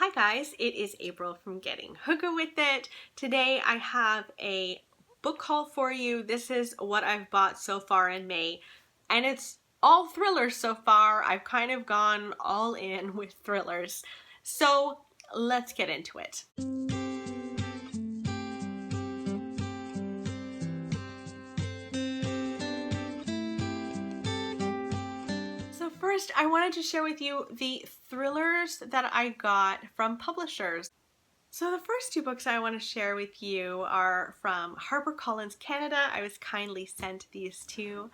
Hi guys, it is April from Getting Hookah With It. Today I have a book haul for you. This is what I've bought so far in May, and it's all thrillers so far. I've kind of gone all in with thrillers. So let's get into it. So first, I wanted to share with you the thrillers that I got from publishers. So the first two books I want to share with you are from HarperCollins Canada. I was kindly sent these two.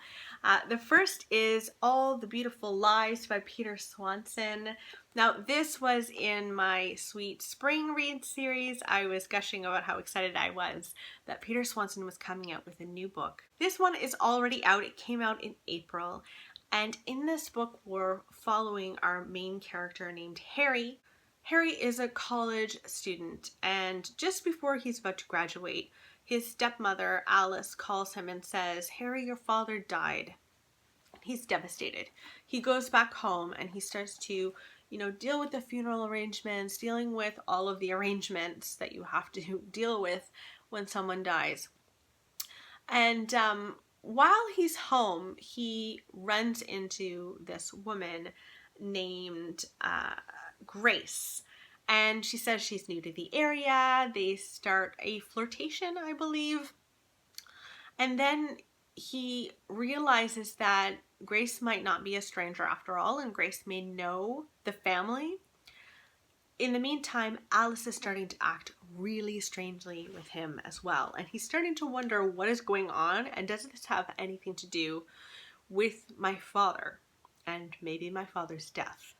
The first is All the Beautiful Lies by Peter Swanson. Now this was in my Sweet Spring Read series. I was gushing about how excited I was that Peter Swanson was coming out with a new book. This one is already out. It came out in April. And in this book we're following our main character named Harry. Harry is a college student, and just before he's about to graduate, his stepmother, Alice, calls him and says, "Harry, your father died." He's devastated. He goes back home and he starts to, deal with the funeral arrangements, dealing with all of the arrangements that you have to deal with when someone dies. And while he's home, he runs into this woman named Grace, and she says she's new to the area. They start a flirtation, I believe, and then he realizes that Grace might not be a stranger after all, and Grace may know the family. In the meantime, Alice is starting to act really strangely with him as well, and he's starting to wonder what is going on, and does this have anything to do with my father and maybe my father's death?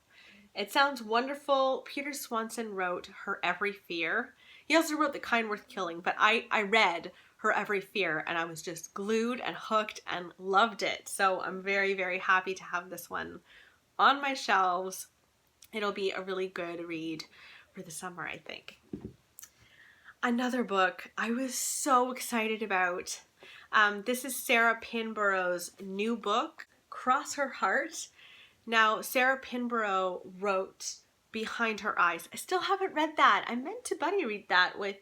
It sounds wonderful. Peter Swanson wrote Her Every Fear. He also wrote The Kind Worth Killing, but I read Her Every Fear and I was just glued and hooked and loved it. So I'm very, very happy to have this one on my shelves. It'll be a really good read for the summer, I think. Another book I was so excited about. This is Sarah Pinborough's new book, Cross Her Heart. Now, Sarah Pinborough wrote Behind Her Eyes. I still haven't read that. I meant to buddy read that with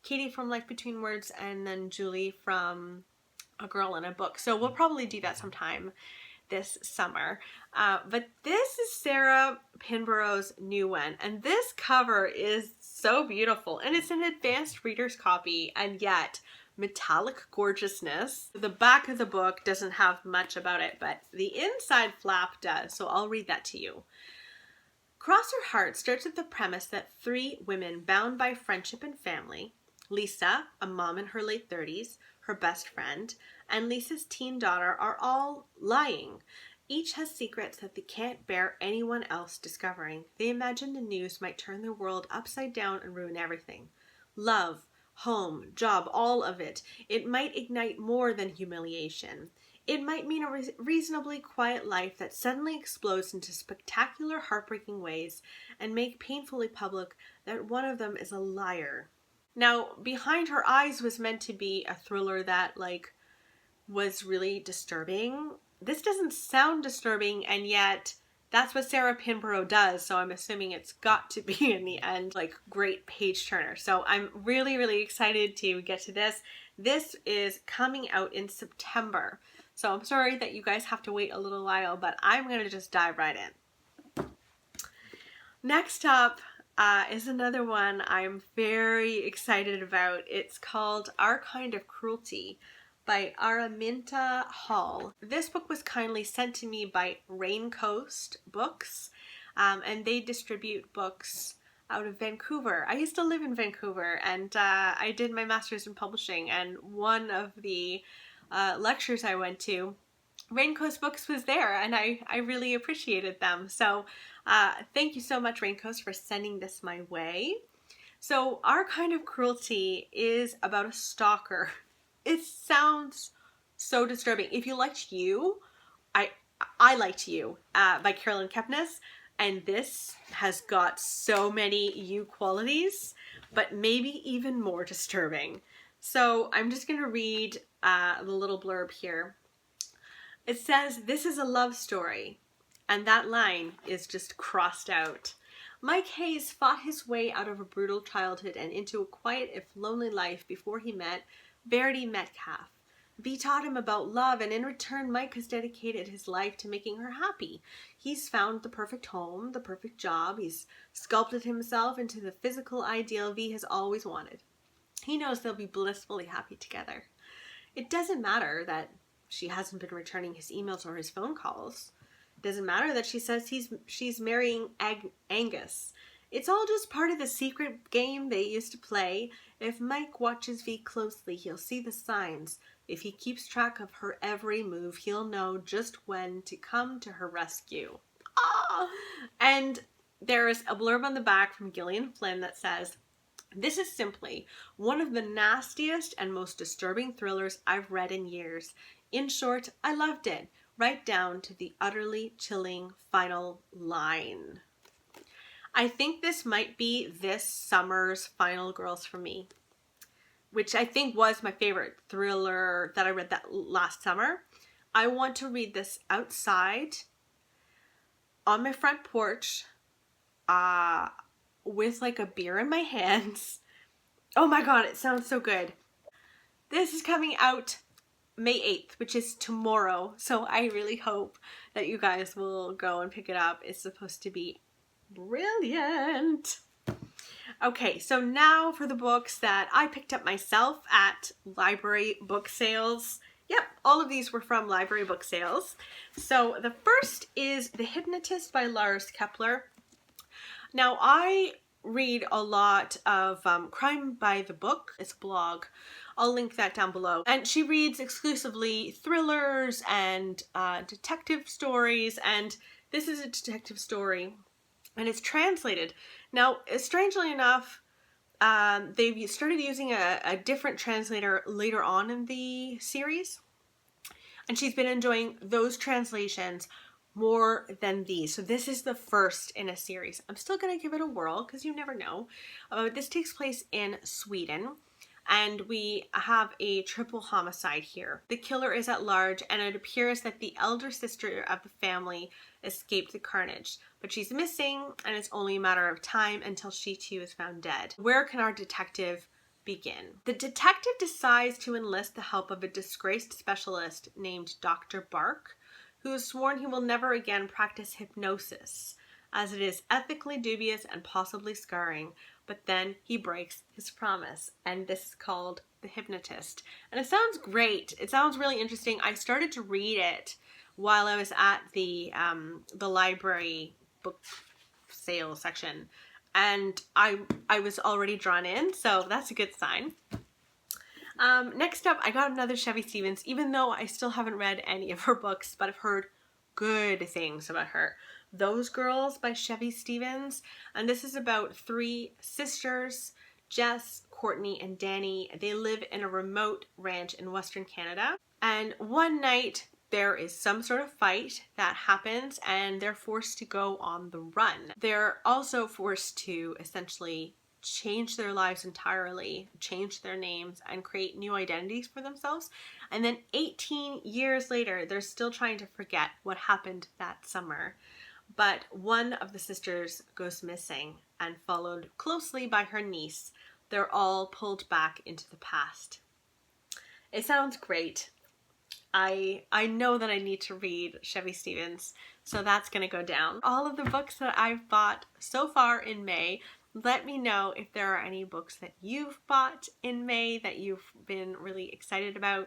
Katie from Life Between Words and then Julie from A Girl in a Book. So we'll probably do that sometime this summer. But this is Sarah Pinborough's new one. And this cover is so beautiful. And it's an advanced reader's copy, and yet metallic gorgeousness. The back of the book doesn't have much about it, but the inside flap does, so I'll read that to you. Cross Her Heart starts with the premise that three women bound by friendship and family, Lisa, a mom in her late 30s, her best friend, and Lisa's teen daughter, are all lying. Each has secrets that they can't bear anyone else discovering. They imagine the news might turn their world upside down and ruin everything. Love, home, job, all of it. It might ignite more than humiliation. It might mean a reasonably quiet life that suddenly explodes into spectacular, heartbreaking ways and make painfully public that one of them is a liar. Now, Behind Her Eyes was meant to be a thriller that, was really disturbing. This doesn't sound disturbing, and yet that's what Sarah Pinborough does, so I'm assuming it's got to be in the end, great page turner. So I'm really, really excited to get to this. This is coming out in September. So I'm sorry that you guys have to wait a little while, but I'm going to just dive right in. Next up is another one I'm very excited about. It's called Our Kind of Cruelty by Araminta Hall. This book was kindly sent to me by Raincoast Books, and they distribute books out of Vancouver. I used to live in Vancouver, and I did my master's in publishing, and one of the lectures I went to, Raincoast Books was there, and I really appreciated them. So thank you so much, Raincoast, for sending this my way. So Our Kind of Cruelty is about a stalker. It sounds so disturbing. If you liked You, I liked You by Carolyn Kepnes, and this has got so many You qualities, but maybe even more disturbing. So I'm just going to read the little blurb here. It says, "This is a love story," and that line is just crossed out. Mike Hayes fought his way out of a brutal childhood and into a quiet if lonely life before he met Verity Metcalf. V taught him about love, and in return, Mike has dedicated his life to making her happy. He's found the perfect home, the perfect job. He's sculpted himself into the physical ideal V has always wanted. He knows they'll be blissfully happy together. It doesn't matter that she hasn't been returning his emails or his phone calls. It doesn't matter that she says she's marrying Angus. It's all just part of the secret game they used to play. If Mike watches V closely, he'll see the signs. If he keeps track of her every move, he'll know just when to come to her rescue. Ah! And there is a blurb on the back from Gillian Flynn that says, "This is simply one of the nastiest and most disturbing thrillers I've read in years. In short, I loved it, right down to the utterly chilling final line." I think this might be this summer's final girls for me, which I think was my favorite thriller that I read that last summer. I want to read this outside on my front porch with like a beer in my hands. Oh my god, it sounds so good. This is coming out May 8th, which is tomorrow, so I really hope that you guys will go and pick it up. It's supposed to be brilliant. Okay, so now for the books that I picked up myself at library book sales. Yep, all of these were from library book sales. So the first is The Hypnotist by Lars Kepler. Now, I read a lot of Crime by the Book. It's a blog. I'll link that down below. And she reads exclusively thrillers and detective stories, and this is a detective story, and it's translated. Now, strangely enough, they've started using a different translator later on in the series, and she's been enjoying those translations more than these. So this is the first in a series. I'm still going to give it a whirl because you never know. This takes place in Sweden, and we have a triple homicide here. The killer is at large, and it appears that the elder sister of the family escaped the carnage, but she's missing, and it's only a matter of time until she too is found dead. Where can our detective begin? The detective decides to enlist the help of a disgraced specialist named Dr. Bark, who has sworn he will never again practice hypnosis, as it is ethically dubious and possibly scarring. But then he breaks his promise, and this is called The Hypnotist. And it sounds great. It sounds really interesting. I started to read it while I was at the library book sale section, and I was already drawn in, so that's a good sign. Next up, I got another Chevy Stevens, even though I still haven't read any of her books, but I've heard good things about her. Those Girls by Chevy Stevens, and this is about three sisters, Jess, Courtney, and Danny. They live in a remote ranch in Western Canada, and one night there is some sort of fight that happens, and they're forced to go on the run. They're also forced to essentially change their lives entirely, change their names, and create new identities for themselves. And then 18 years later, they're still trying to forget what happened that summer. But one of the sisters goes missing, and followed closely by her niece, they're all pulled back into the past. It sounds great. I know that I need to read Chevy Stevens, so that's going to go down. All of the books that I've bought so far in May. Let me know if there are any books that you've bought in May that you've been really excited about.